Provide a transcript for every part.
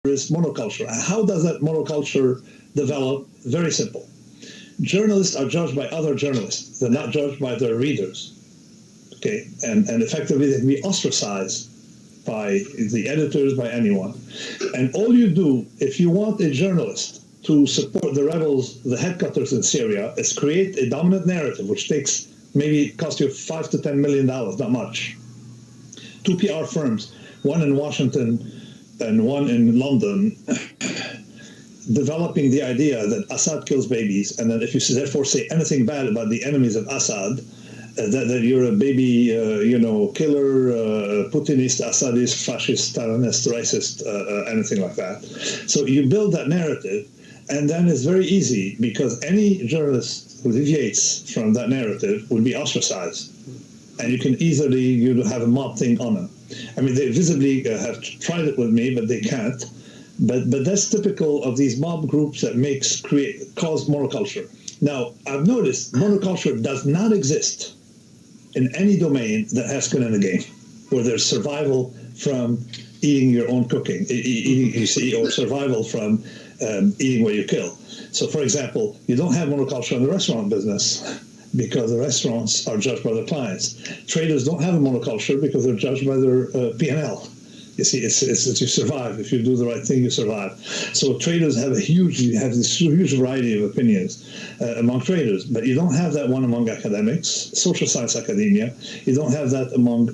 is monoculture. How does that monoculture develop? Very simple. Journalists are judged by other journalists. They're not judged by their readers. Okay, and effectively they can be ostracized by the editors, by anyone. And all you do, if you want a journalist to support the rebels, the headquarters in Syria, is create a dominant narrative, which takes maybe cost you $5 to $10 million, not much. 2 PR firms, one in Washington and one in London, developing the idea that Assad kills babies, and that if you therefore say anything bad about the enemies of Assad, that you're a baby, killer, Putinist, Assadist, fascist, Stalinist, racist, anything like that. So you build that narrative, and then it's very easy, because any journalist who deviates from that narrative will be ostracized. And you can easily have a mob thing on them. I mean, they visibly have tried it with me, but they can't. But that's typical of these mob groups that cause monoculture. Now, I've noticed monoculture does not exist in any domain that has skin in the game, where there's survival from eating your own cooking, or survival from eating what you kill. So, for example, you don't have monoculture in the restaurant business because the restaurants are judged by their clients. Traders don't have a monoculture because they're judged by their P&L. You see, it's you survive. If you do the right thing, you survive. So traders have this huge variety of opinions among traders, but you don't have that one among academics, social science academia. You don't have that among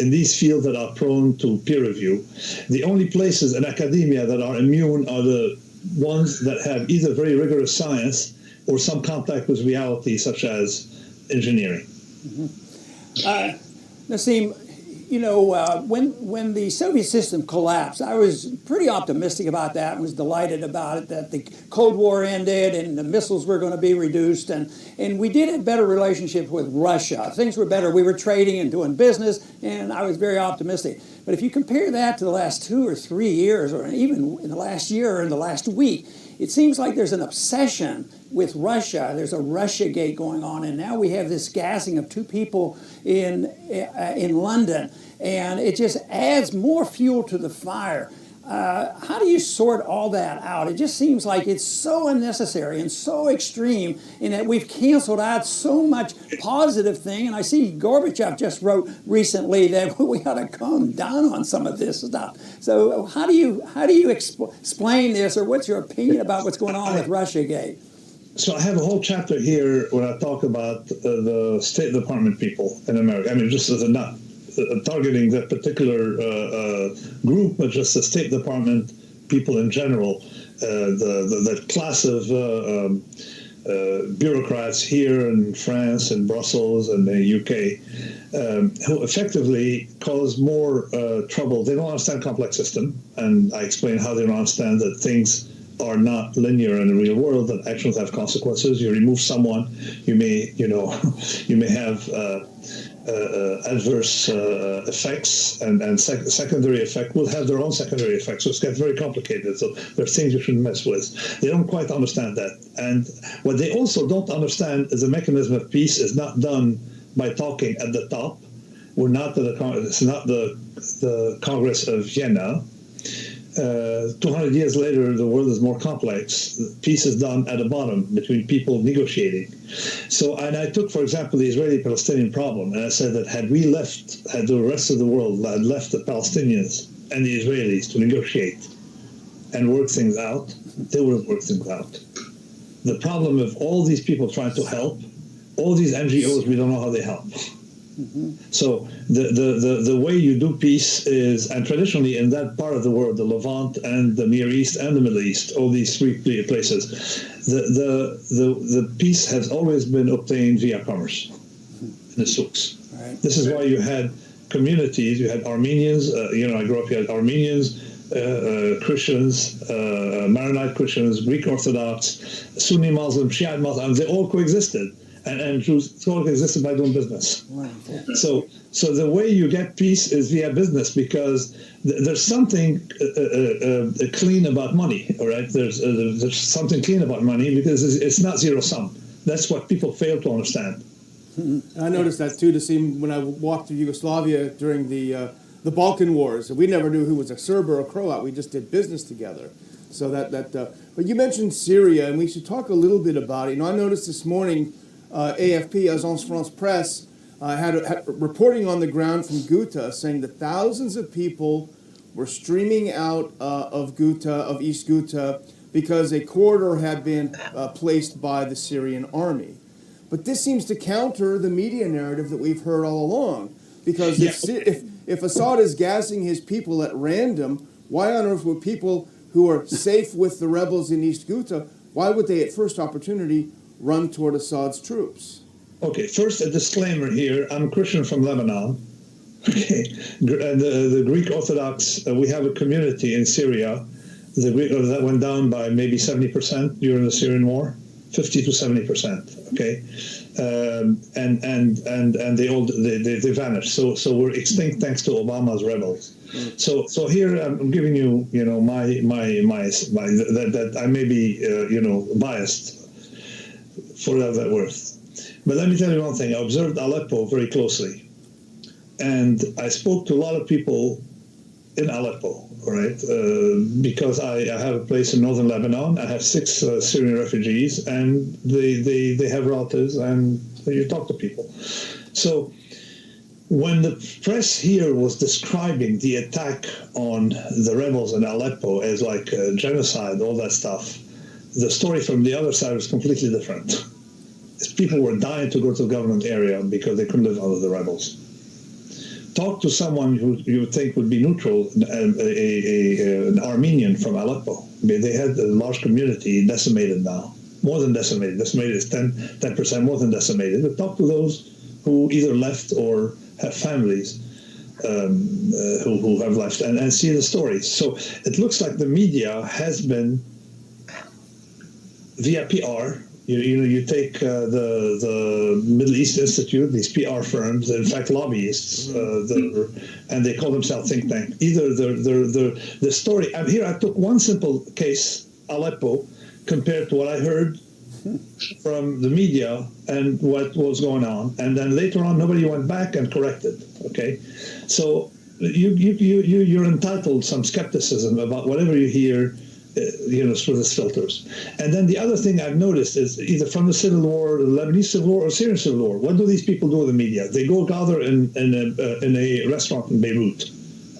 in these fields that are prone to peer review. The only places in academia that are immune are the ones that have either very rigorous science or some contact with reality, such as engineering. Mm-hmm. Nassim, when the Soviet system collapsed, I was pretty optimistic about that and was delighted about it, that the Cold War ended and the missiles were going to be reduced. And we did have better relationships with Russia. Things were better. We were trading and doing business, and I was very optimistic. But if you compare that to the last 2 or 3 years, or even in the last year or in the last week, it seems like there's an obsession with Russia. There's a Russiagate going on, and now we have this gassing of 2 people in London, and it just adds more fuel to the fire. How do you sort all that out? It just seems like it's so unnecessary and so extreme in that we've canceled out so much positive thing. And I see Gorbachev just wrote recently that we got to calm down on some of this stuff. So how do you explain this, or what's your opinion about what's going on with Russiagate? So I have a whole chapter here where I talk about the State Department people in America. I mean, just as a nut. Targeting that particular group, but just the State Department people in general, the class of bureaucrats here in France and Brussels and the UK, who effectively cause more trouble. They don't understand complex system, and I explain how they don't understand that things are not linear in the real world, that actions have consequences. You remove someone, you may have adverse effects, and secondary effect will have their own secondary effects. So it's get very complicated. So there's things you shouldn't mess with. They don't quite understand that. And what they also don't understand is the mechanism of peace is not done by talking at the top. It's not the Congress of Vienna. 200 years later, the world is more complex. Peace is done at the bottom between people negotiating. So, and I took, for example, the Israeli-Palestinian problem, and I said that had the rest of the world had left the Palestinians and the Israelis to negotiate and work things out, they would have worked things out. The problem of all these people trying to help, all these NGOs, we don't know how they help. Mm-hmm. So the way you do peace is, and traditionally in that part of the world, the Levant and the Near East and the Middle East, all these 3 places, the peace has always been obtained via commerce in the souks. Right. This is why you had communities. You had Armenians. I grew up. You had Armenians, Christians, Maronite Christians, Greek Orthodox, Sunni Muslims, Shiite Muslims. They all coexisted. And Jews coexisted by doing business. So the way you get peace is via business, because there's something clean about money. All right, there's something clean about money because it's not zero sum. That's what people fail to understand. I noticed that too. When I walked through Yugoslavia during the the Balkan Wars. We never knew who was a Serb or a Croat. We just did business together. So but you mentioned Syria, and we should talk a little bit about it. I noticed this morning, AFP, Agence France Presse, had reporting on the ground from Ghouta saying that thousands of people were streaming out of Ghouta, of East Ghouta, because a corridor had been placed by the Syrian army. But this seems to counter the media narrative that we've heard all along. Because if Assad is gassing his people at random, why on earth would people who are safe with the rebels in East Ghouta, why would they at first opportunity run toward Assad's troops? Okay, first a disclaimer here. I'm a Christian from Lebanon. Okay, the Greek Orthodox, we have a community in Syria. The Greek that went down by maybe 70% during the Syrian war, 50 to 70%. Okay, and they vanished. So we're extinct thanks to Obama's rebels. So here I'm giving you my that I may be biased for that worth. But let me tell you one thing. I observed Aleppo very closely, and I spoke to a lot of people in Aleppo, right? Because I have a place in northern Lebanon. I have 6 Syrian refugees, and they have relatives, and you talk to people. So when the press here was describing the attack on the rebels in Aleppo as like genocide, all that stuff, the story from the other side was completely different. People were dying to go to the government area because they couldn't live under the rebels. Talk to someone who you would think would be neutral, an Armenian from Aleppo. They had a large community decimated now, more than decimated. Decimated is 10% more than decimated. But talk to those who either left or have families who have left and see the stories. So it looks like the media has been, via PR, you take the Middle East Institute, these PR firms, in fact lobbyists, and they call themselves think tank. Either the story. Here I took one simple case, Aleppo, compared to what I heard from the media and what was going on, and then later on nobody went back and corrected. Okay, so you're entitled some skepticism about whatever you hear, through these filters. And then the other thing I've noticed is either from the Civil War, the Lebanese Civil War, or Syrian Civil War, what do these people do with the media? They go gather in a restaurant in Beirut,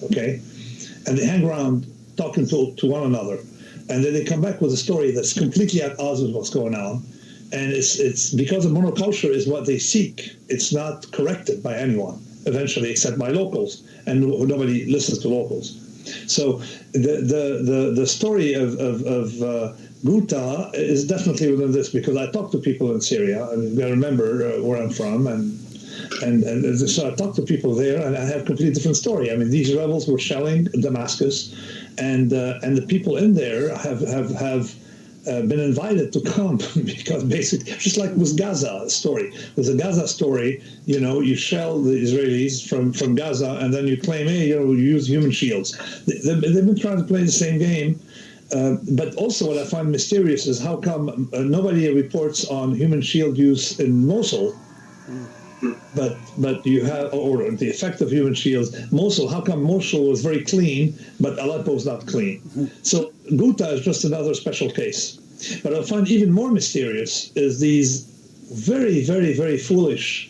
okay, and they hang around talking to one another. And then they come back with a story that's completely at odds with what's going on. And it's because the monoculture is what they seek. It's not corrected by anyone, eventually, except by locals. And nobody listens to locals. So the story of Ghouta is definitely within this, because I talk to people in Syria. I mean, I remember where I'm from, and so I talk to people there, and I have a completely different story. I mean, these rebels were shelling Damascus, and the people in there have been invited to come because basically, just like with Gaza story. With the Gaza story, you shell the Israelis from Gaza, and then you claim, hey, you use human shields. They've been trying to play the same game. But also what I find mysterious is how come nobody reports on human shield use in Mosul, but you have, or the effect of human shields. Mosul, how come Mosul was very clean, but Aleppo is not clean? So Ghouta is just another special case. But I find even more mysterious is these very, very, very foolish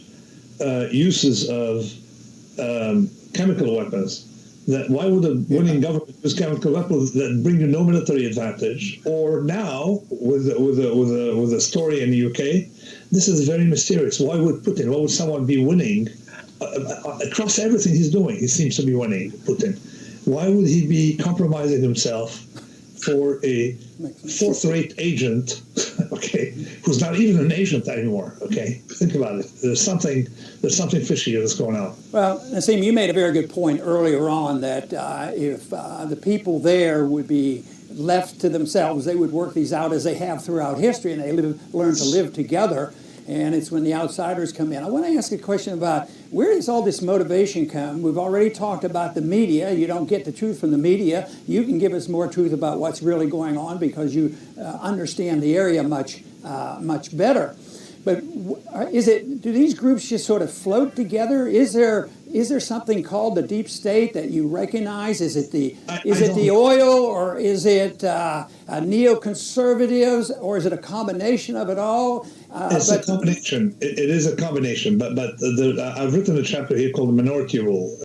uses of chemical weapons. That why would a winning government use chemical weapons that bring you no military advantage? Or now with a story in the UK, this is very mysterious. Why would someone be winning across everything he's doing? He seems to be winning, Putin. Why would he be compromising himself for a fourth-rate agent, okay, who's not even an agent anymore? Okay, think about it. There's something fishy that's going on. Well, Nassim, you made a very good point earlier on that if the people there would be left to themselves, they would work these out as they have throughout history, and they learn to live together. And it's when the outsiders come in. I want to ask a question about where does all this motivation come? We've already talked about the media. You don't get the truth from the media. You can give us more truth about what's really going on because you understand the area much better. But do these groups just sort of float together? Is there something called the deep state that you recognize? Is it the oil, or is it neoconservatives, or is it a combination of it all? It's a combination. It is a combination. But I've written a chapter here called the Minority Rule.